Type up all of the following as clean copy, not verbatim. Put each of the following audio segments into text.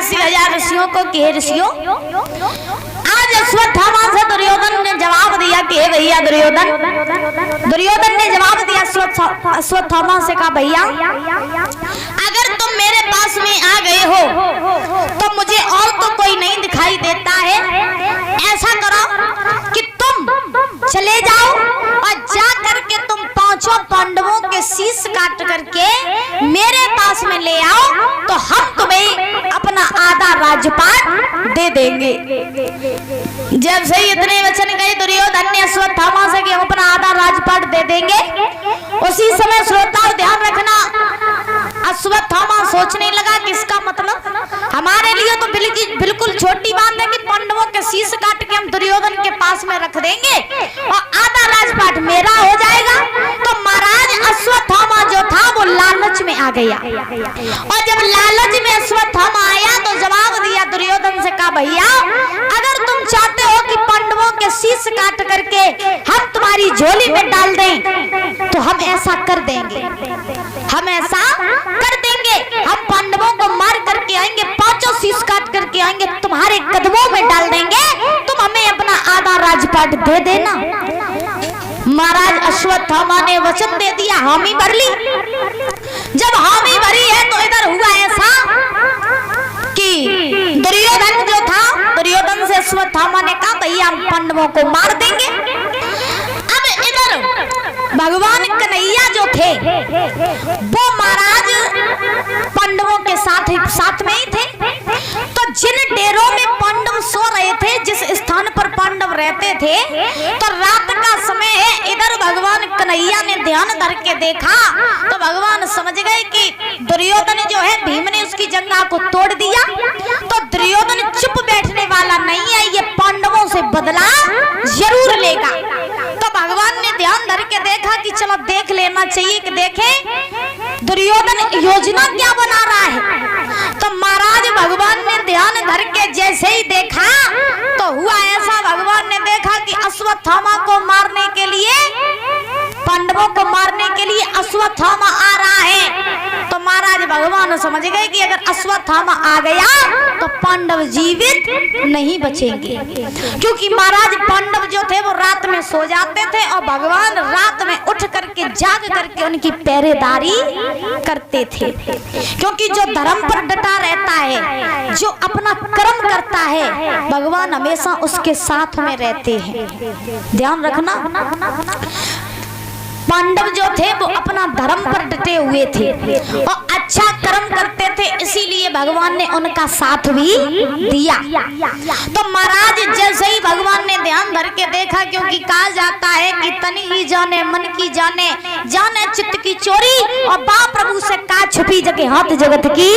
88,000 ऋषियों को कि हे ऋषियों, आज अश्वत्थामा से दुर्योधन ने जवाब दिया कि हे भैया दुर्योधन ने जवाब दिया अश्वत्थामा से, कहा भैया अगर तुम मेरे पास में आ गए हो तो मुझे और तो कोई नहीं दिखाई देता है। ऐसा करो कि तुम चले जाओ और जा करके तुम पांचों पांडवों के शीश काट करके मेरे पास में ले आओ, तो हम तुम्हें अपना आधा राजपाट दे देंगे। जब से इतने वचन गए दुर्योधन ने अश्वत्थामा से कि हम अपना आधा राजपाट दे देंगे, उसी समय श्रोताओं ध्यान रखना, अश्वत्थामा सोचने लगा कि इसका मतलब हमारे लिए तो बिल्कुल छोटी बात है कि पांडवों के शीश काट के हम दुर्योधन के पास में रख देंगे और आधा राजपाट मेरा हो जाएगा। तो महाराज अश्वत्थामा जो था वो लालच में आ गया, और जब लालच में अश्वत्थामा आया तो जवाब दिया दुर्योधन से, कहा भैया अगर तुम चाहते हो कि पांडवों के शीश काट करके हम तुम्हारी झोली में डाल दें तो हम ऐसा कर देंगे, हम ऐसा कर देंगे। हम पांडवों को मार करके आएंगे, पांचों शीश काट करके आएंगे, तुम्हारे कदमों में डाल देंगे, तुम हमें अपना आधा राजपाट दे देना। महाराज अश्वत्थामा ने वचन दे दिया, हामी भर ली। जब हामी भरी है तो इधर हुआ ऐसा कि दुर्योधन जो था, दुर्योधन से अश्वत्थामा ने कहा भैया हम पांडवों को मार देंगे। अब इधर भगवान कन्हैया जो थे वो महाराज पांडवों के साथ में ही थे। तो जिन डेरों में पांडव सो रहे थे, जिस स्थान पर पांडव रहते थे, तो रात का समय है, इधर भगवान कन्हैया ने ध्यान धर के देखा तो भगवान समझ गए कि दुर्योधन जो है, भीम ने उसकी जंगा को तोड़ दिया। तो दुर्योधन चुप बैठने वाला नहीं है, ये पांडवों से बदला जरूर लेगा। तो भगवान ने ध्यान धर के देखा कि चलो देख लेना चाहिए कि देखें दुर्योधन योजना क्या बना रहा है। तो महाराज भगवान ने ध्यान धर के जैसे ही देखा तो हुआ ऐसा, भगवान ने देखा कि अश्वत्थामा को मारने के लिए, पांडवों को मारने के लिए अश्वत्थामा आ रहा है। तो महाराज भगवान समझ गए कि अगर अश्वत्थामा आ गया तो पांडव जीवित नहीं बचेंगे, क्योंकि महाराज पांडव जो थे वो रात में सो जाते थे और भगवान रात में उठ करके जाग करके उनकी पहरेदारी करते थे। क्योंकि जो धर्म पर डटा रहता है, जो अपना कर्म करता है, भगवान हमेशा उसके साथ में रहते हैं। ध्यान रखना, पांडव जो थे वो अपना धर्म पर डटे हुए थे और अच्छा कर्म करते थे, इसीलिए भगवान ने उनका साथ भी दिया। तो महाराज जैसे ही भगवान ने ध्यान धर के देखा, क्योंकि कहा जाता है कि तन ही जाने मन की जाने, जाने चित्त की चोरी, और बा प्रभु से का छुपी जगह हाथ जगत की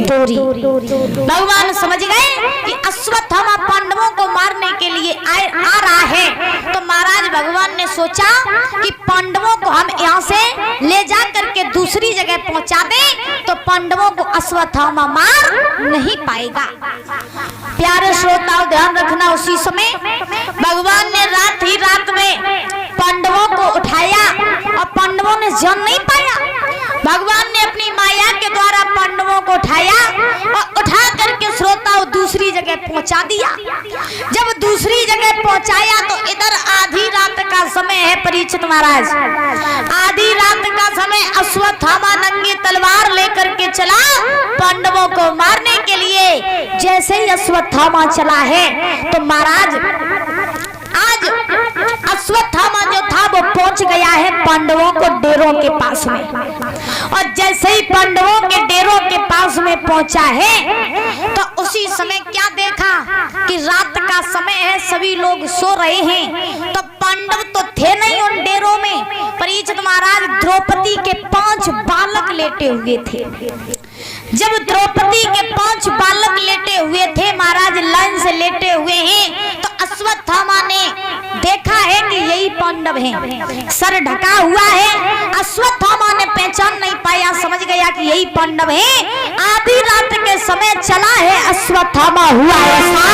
दूरी। भगवान समझ गए कि अश्वत्थामा पांडवों को मारने के लिए आ रहा है। तो महाराज भगवान ने सोचा कि पांडवों को हम यहाँ से ले जा करके दूसरी जगह पहुंचा दें तो पांडवों को अश्वत्थामा मार नहीं पाएगा। प्यारे श्रोताओं ध्यान रखना, उसी समय भगवान ने रात में पांडवों को उठाया और पांडवों ने जान नहीं पाया। भगवान ने अपनी माया के द्वारा पांडवों को उठाया और उठा करके श्रोताओं दूसरी जगह पहुंचा दिया। जब दूसरी जगह पहुंचाया तो इधर आधी रात का समय है परीक्षित महाराज, आधी रात का समय, अश्वत्थामा नंगी तलवार लेकर के चला पांडवों को मारने के लिए। जैसे ही अश्वत्थामा चला है तो महाराज आज अश्वत्थामा जो था वो पहुंच गया है पांडवों को डेरों के पास में, और जैसे ही पांडवों के डेरों के पास में पहुंचा है तो उसी समय क्या देखा कि रात का समय है, सभी लोग सो रहे हैं। तो पांडव तो थे नहीं उन डेरों में, परीक्षित महाराज द्रौपदी के 5 बालक लेटे हुए थे। जब द्रौपदी के 5 बालक लेटे हुए थे, महाराज लाइन से लेटे हुए हैं, तो अश्वत्थामा ने देखा है कि यही पांडव हैं। सर ढका हुआ है, अश्वत्थामा ने पहचान नहीं पाया, समझ गया कि यही पांडव हैं। आधी रात के समय चला है अश्वत्थामा, हुआ ऐसा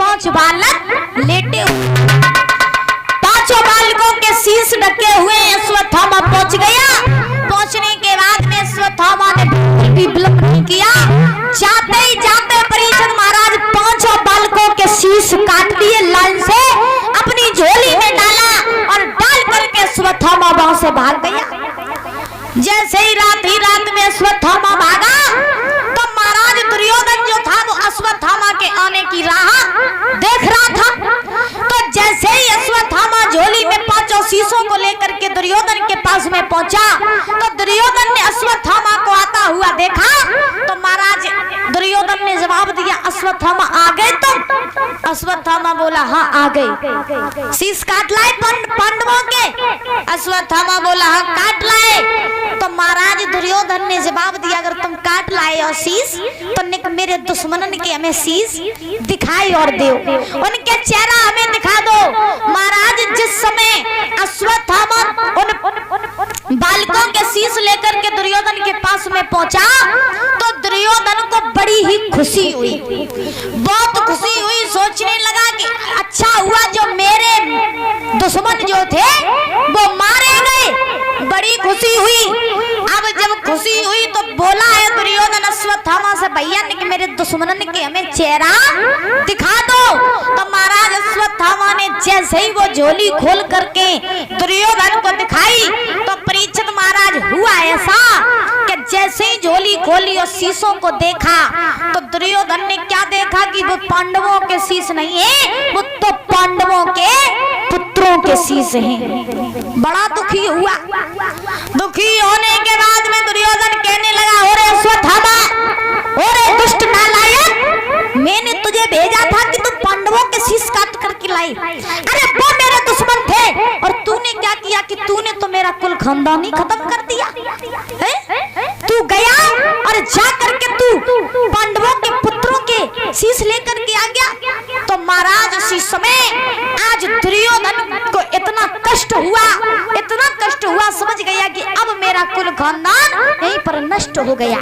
5 बालक लेटे हुए, 5 बालकों के शीश ढके हुए अश्वत्थामा पहुंच गया। पहुंचने के बाद में अश्वत्थामा ने भी विलंब नहीं किया, जाते ही जाते परीक्षित महाराज 5 बालकों के शीश काट लिए, लाइन से अपनी झोली में डाला और डाल करके अश्वत्थामा वहां से भाग गया। जैसे ही रात में अश्वत्थामा भागा तो महाराज दुर्योधन जो था वो अश्वत्थामा के आने की राह देख रहा था। तो जैसे ही अश्वत्थामा झोली में 5 शीशों को लेकर के दुर्योधन के पास में पहुंचा तो दुर्योधन ने अश्वत्थामा को आता हुआ देखा। तो महाराज दुर्योधन ने जवाब दिया, अश्वत्थामा आ गए तुम? अश्वत्थामा बोला, हाँ आ गए। शीश काट लाए पांडवों के? अश्वत्थामा बोला, हाँ काट लाए। तो महाराज दुर्योधन ने जवाब दिया, अगर तुम काट लाए और शीश तो मेरे दुश्मनन के हमें शीश दिखाई और दो, उनके चेहरा हमें दिखा दो। महाराज जिस समय अश्वत्थामा उन बालकों के शीश लेकर के दुर्योधन के पास में पहुंचा तो दुर्योधन को बड़ी ही खुशी हुई, बहुत खुशी हुई। सोचने लगा कि अच्छा हुआ जो मेरे दुश्मन जो थे वो मारे गए, बड़ी खुशी हुई। अब जब खुशी हुई तो बोला है दुर्योधन अश्वत्थामा से, भैया ने कि मेरे दुश्मनन के हमें चेहरा दिखा दो। तो महाराज अश्वत्थामा ने जैसे ही वो झोली खोल करके दुर्योधन को दिखाई तो परीक्षित महाराज हुआ ऐसा कि जैसे ही झोली खोली और शीशों को देखा तो दुर्योधन ने क्या देखा कि वो पांडवों के शीश नहीं है, वो तो पांडवों के पुत्रों के शीश हैं। बड़ा दुखी हुआ। दुखी होने के बाद में दुर्योधन कहने लगा, ओरे अश्वत्थामा, ओरे दुष्ट नालायक, मैंने तुझे भेजा था कि तू पांडवों के शीश काट करके लाई। अरे वो मेरे दुश्मन थे और तूने क्या किया कि तूने तो मेरा कुल खानदान ही खत्म कर दिया। तू गया और जा करके तू पांडवों के पुत्रों के शीश लेकर के आ गया। तो महाराज उसी समय आज दुर्योधन को इतना कष्ट हुआ, समझ गया कि अब मेरा कुल खानदान यहीं पर नष्ट हो गया।